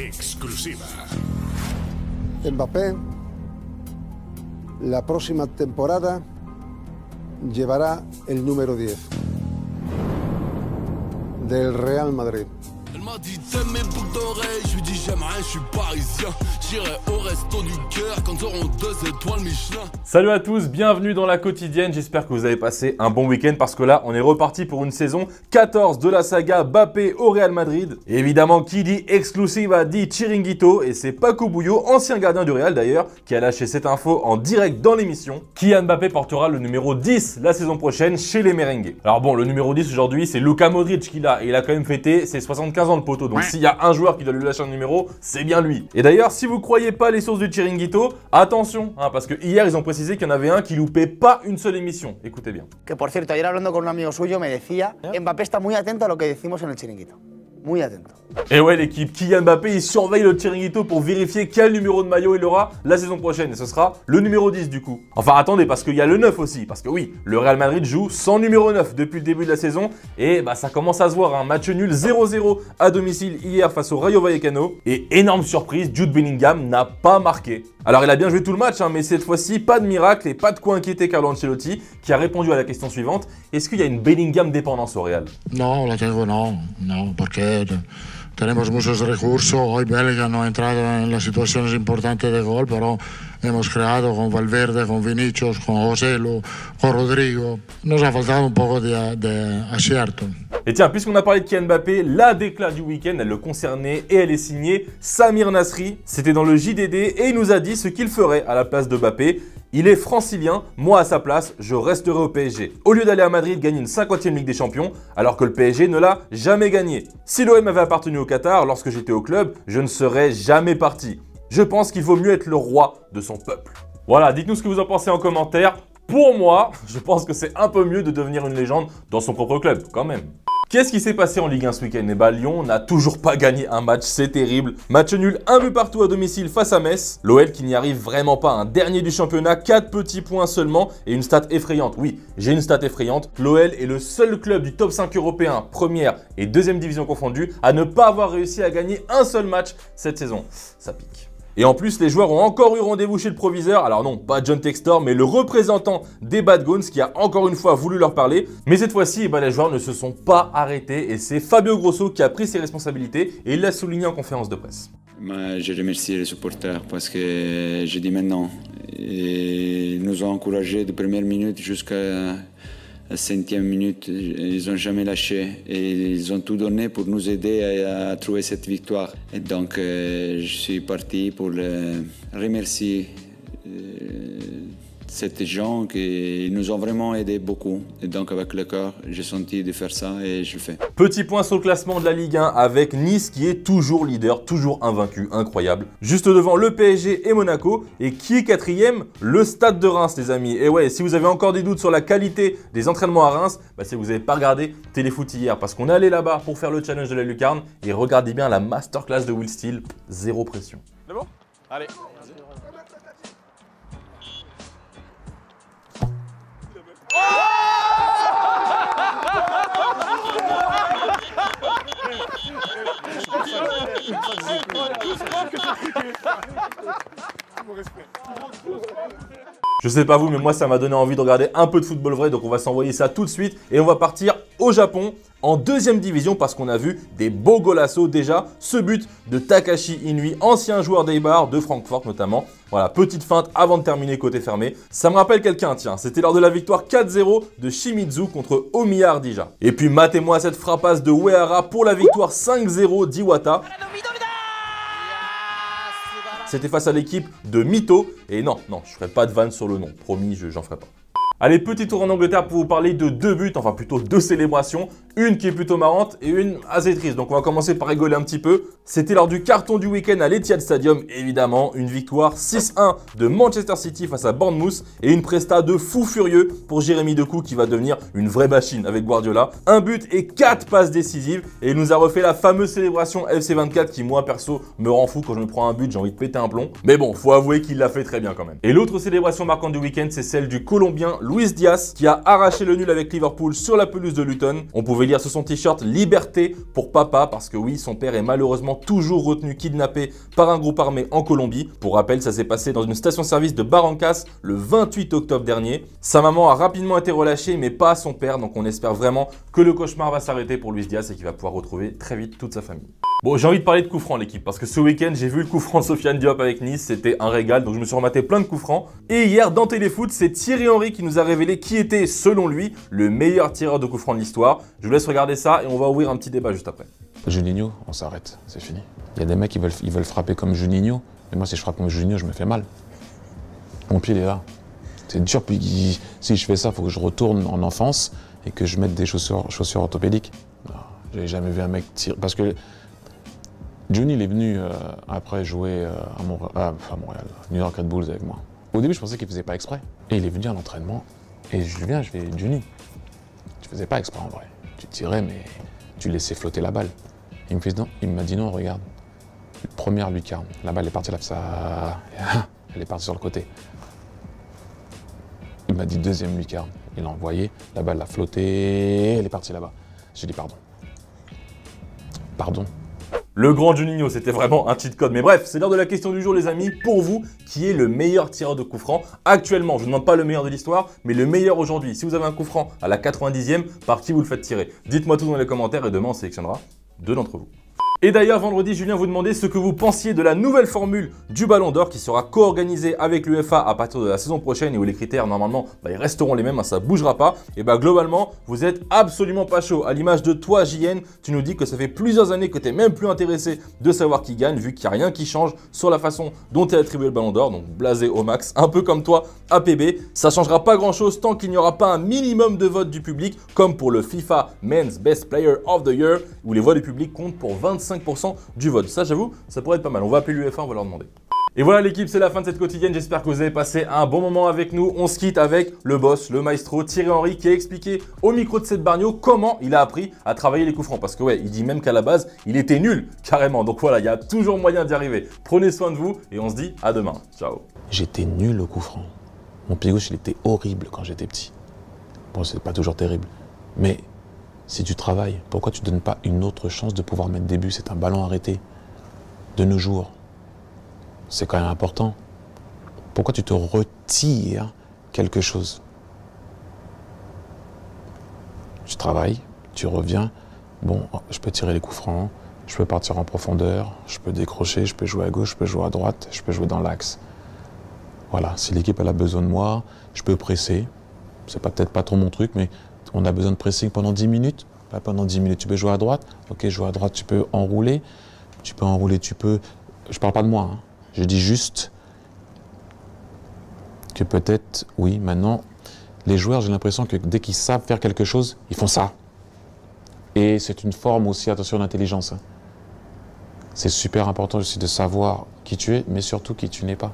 exclusiva. Mbappé, la próxima temporada, llevará el número 10 del Real Madrid. Elle m'a dit t'aimes mes boucles d'oreilles, je lui dis j'aime rien, je suis parisien. J'irai au resto du cœur quand ils auront 2 étoiles Michelin. Salut à tous, bienvenue dans la quotidienne, j'espère que vous avez passé un bon week-end parce que là on est reparti pour une saison 14 de la saga Mbappé au Real Madrid. Et évidemment qui dit exclusiva dit Chiringuito et c'est Paco Bouillot, ancien gardien du Real d'ailleurs, qui a lâché cette info en direct dans l'émission. Kylian Mbappé portera le numéro 10 la saison prochaine chez les Merengues. Alors bon, le numéro 10 aujourd'hui c'est Luka Modric qu'il a et il a quand même fêté ses 75 ans de poteau. Donc s'il y a un joueur qui doit lui lâcher un numéro, c'est bien lui. Et d'ailleurs, si vous croyez pas les sources du Chiringuito, attention, parce que hier ils ont précisé qu'il y en avait un qui loupait pas une seule émission. Écoutez bien. Que por cierto, ayer hablando con un amigo suyo me decía, Mbappé está muy atento a lo que decimos en el Chiringuito. Muy atento. Et ouais l'équipe, Kylian Mbappé il surveille le Chiringuito pour vérifier quel numéro de maillot il aura la saison prochaine et ce sera le numéro 10 du coup. Enfin attendez parce qu'il y a le 9 aussi, parce que oui, le Real Madrid joue sans numéro 9 depuis le début de la saison et ça commence à se voir, un match nul 0-0 à domicile hier face au Rayo Vallecano et énorme surprise, Jude Bellingham n'a pas marqué. Alors il a bien joué tout le match mais cette fois-ci pas de miracle et pas de quoi inquiéter Carlo Ancelotti qui a répondu à la question suivante, est-ce qu'il y a une Bellingham dépendance au Real? No, la tengo no, porque tenemos muchos recursos. Hoy Bellingham no ha entrado en las situaciones importantes de gol, pero hemos creado con Valverde, con Vinicius, con Joselu, con Rodrigo. Nos ha faltado un poco de acierto. Et tiens, puisqu'on a parlé de Kylian Mbappé, la déclat du week-end, elle le concernait et elle est signée Samir Nasri. C'était dans le JDD et il nous a dit ce qu'il ferait à la place de Mbappé. Il est francilien, moi à sa place, je resterai au PSG. Au lieu d'aller à Madrid gagner une 50e Ligue des Champions, alors que le PSG ne l'a jamais gagné. Si l'OM avait appartenu au Qatar lorsque j'étais au club, je ne serais jamais parti. Je pense qu'il vaut mieux être le roi de son peuple. Voilà, dites-nous ce que vous en pensez en commentaire. Pour moi, je pense que c'est un peu mieux de devenir une légende dans son propre club, quand même. Qu'est-ce qui s'est passé en Ligue 1 ce week-end? Lyon n'a toujours pas gagné un match, c'est terrible. Match nul, un but partout à domicile face à Metz. L'OL qui n'y arrive vraiment pas, un dernier du championnat, 4 petits points seulement et une stat effrayante. Oui, j'ai une stat effrayante. L'OL est le seul club du top 5 européen, première et deuxième division confondue, à ne pas avoir réussi à gagner un seul match cette saison. Ça pique. Et en plus, les joueurs ont encore eu rendez-vous chez le proviseur. Alors non, pas John Textor, mais le représentant des Bad Guns qui a encore une fois voulu leur parler. Mais cette fois-ci, les joueurs ne se sont pas arrêtés et c'est Fabio Grosso qui a pris ses responsabilités et il l'a souligné en conférence de presse. Je remercie les supporters parce que j'ai dit maintenant. Ils nous ont encouragés de première minute jusqu'à la 5e minute. Ils n'ont jamais lâché et ils ont tout donné pour nous aider à trouver cette victoire. Et donc je suis parti pour remercier ces gens qui nous ont vraiment aidé beaucoup. Et donc avec le cœur, j'ai senti de faire ça et je le fais. Petit point sur le classement de la Ligue 1 avec Nice qui est toujours leader, toujours invaincu, incroyable. Juste devant le PSG et Monaco. Et qui est 4e? Le Stade de Reims les amis. Et ouais, si vous avez encore des doutes sur la qualité des entraînements à Reims, c'est que vous n'avez pas regardé Téléfoot hier. Parce qu'on est allé là-bas pour faire le challenge de la lucarne. Et regardez bien la masterclass de Will Steele, zéro pression. C'est bon? Allez. Je sais pas vous, mais moi ça m'a donné envie de regarder un peu de football vrai, donc on va s'envoyer ça tout de suite et on va partir au Japon en 2e division parce qu'on a vu des beaux golassos déjà. Ce but de Takashi Inui, ancien joueur d'Eibar de Francfort notamment. Voilà, petite feinte avant de terminer côté fermé. Ça me rappelle quelqu'un, tiens, c'était lors de la victoire 4-0 de Shimizu contre Omiya Ardija. Et puis matez-moi cette frappasse de Uehara pour la victoire 5-0 d'Iwata. C'était face à l'équipe de Mito. Et non, je ferai pas de vanne sur le nom. Promis, j'en ferai pas. Allez, petit tour en Angleterre pour vous parler de 2 buts, enfin plutôt 2 célébrations. Une qui est plutôt marrante et une assez triste. Donc on va commencer par rigoler un petit peu. C'était lors du carton du week-end à l'Etihad Stadium, évidemment. Une victoire 6-1 de Manchester City face à Bournemouth et une presta de fou furieux pour Jérémy Decoux qui va devenir une vraie machine avec Guardiola. Un but et 4 passes décisives et il nous a refait la fameuse célébration FC24 qui moi perso me rend fou quand je me prends un but, j'ai envie de péter un plomb. Mais bon, faut avouer qu'il l'a fait très bien quand même. Et l'autre célébration marquante du week-end, c'est celle du Colombien Luis Diaz qui a arraché le nul avec Liverpool sur la pelouse de Luton. On pouvait lire sur son t-shirt Liberté pour papa parce que oui, son père est malheureusement toujours retenu kidnappé par un groupe armé en Colombie. Pour rappel, ça s'est passé dans une station-service de Barrancas le 28 octobre dernier. Sa maman a rapidement été relâchée mais pas son père, donc on espère vraiment que le cauchemar va s'arrêter pour Luis Diaz et qu'il va pouvoir retrouver très vite toute sa famille. Bon, j'ai envie de parler de coups francs l'équipe parce que ce week-end j'ai vu le coup franc de Sofiane Diop avec Nice, c'était un régal, donc je me suis rematé plein de coups francs. Et hier dans Téléfoot, c'est Thierry Henry qui nous a révélé qui était, selon lui, le meilleur tireur de coups francs de l'histoire. Je vous laisse regarder ça et on va ouvrir un petit débat juste après. Juninho, on s'arrête, c'est fini. Il y a des mecs qui veulent frapper comme Juninho, mais moi si je frappe comme Juninho, je me fais mal. Mon pied il est là. C'est dur, puis si je fais ça, il faut que je retourne en enfance et que je mette des chaussures orthopédiques. J'ai jamais vu un mec tirer, parce que Juni, il est venu après jouer à Montréal, New York Red Bulls avec moi. Au début, je pensais qu'il faisait pas exprès. Et il est venu à l'entraînement. Et je fais, Juni, tu faisais pas exprès en vrai. Tu tirais, mais tu laissais flotter la balle. Il me fait non. Il m'a dit non, regarde. Première lucarne, la balle est partie là, ça. Elle est partie sur le côté. Il m'a dit deuxième lucarne. Il l'a envoyé, la balle a flotté, elle est partie là-bas. J'ai dit pardon. Pardon. Le grand Juninho, c'était vraiment un cheat code. Mais bref, c'est l'heure de la question du jour les amis. Pour vous, qui est le meilleur tireur de coup franc actuellement? Je ne demande pas le meilleur de l'histoire, mais le meilleur aujourd'hui. Si vous avez un coup franc à la 90e, par qui vous le faites tirer? Dites-moi tout dans les commentaires et demain on sélectionnera 2 d'entre vous. Et d'ailleurs, vendredi, Julien vous demandait ce que vous pensiez de la nouvelle formule du Ballon d'Or qui sera co-organisée avec l'UEFA à partir de la saison prochaine et où les critères, normalement, ils resteront les mêmes, ça ne bougera pas. Et globalement, vous êtes absolument pas chaud. À l'image de toi, JN, tu nous dis que ça fait plusieurs années que tu n'es même plus intéressé de savoir qui gagne, vu qu'il n'y a rien qui change sur la façon dont est attribué le Ballon d'Or. Donc, blasé au max, un peu comme toi, APB. Ça ne changera pas grand-chose tant qu'il n'y aura pas un minimum de votes du public, comme pour le FIFA Men's Best Player of the Year, où les voix du public comptent pour 25% du vote. Ça, j'avoue, ça pourrait être pas mal. On va appeler l'UEFA, on va leur demander. Et voilà l'équipe, c'est la fin de cette quotidienne. J'espère que vous avez passé un bon moment avec nous. On se quitte avec le boss, le maestro Thierry Henry qui a expliqué au micro de Seth Bargno comment il a appris à travailler les coups francs. Parce que ouais, il dit même qu'à la base, il était nul, carrément. Donc voilà, il y a toujours moyen d'y arriver. Prenez soin de vous et on se dit à demain. Ciao. J'étais nul au coup franc. Mon pied gauche, il était horrible quand j'étais petit. Bon, c'est pas toujours terrible. Mais si tu travailles, pourquoi tu ne donnes pas une autre chance de pouvoir mettre des buts? C'est un ballon arrêté. De nos jours, c'est quand même important. Pourquoi tu te retires quelque chose? Tu travailles, tu reviens. Bon, je peux tirer les coups francs, je peux partir en profondeur, je peux décrocher, je peux jouer à gauche, je peux jouer à droite, je peux jouer dans l'axe. Voilà, si l'équipe elle a besoin de moi, je peux presser. C'est peut-être pas trop mon truc, mais on a besoin de pressing pendant 10 minutes. Pas pendant 10 minutes, tu peux jouer à droite. Ok, jouer à droite, tu peux enrouler. Tu peux enrouler, tu peux... Je parle pas de moi, hein. Je dis juste que peut-être, oui, maintenant, les joueurs, j'ai l'impression que dès qu'ils savent faire quelque chose, ils font ça. Et c'est une forme aussi, attention, d'intelligence. Hein. C'est super important aussi de savoir qui tu es, mais surtout qui tu n'es pas.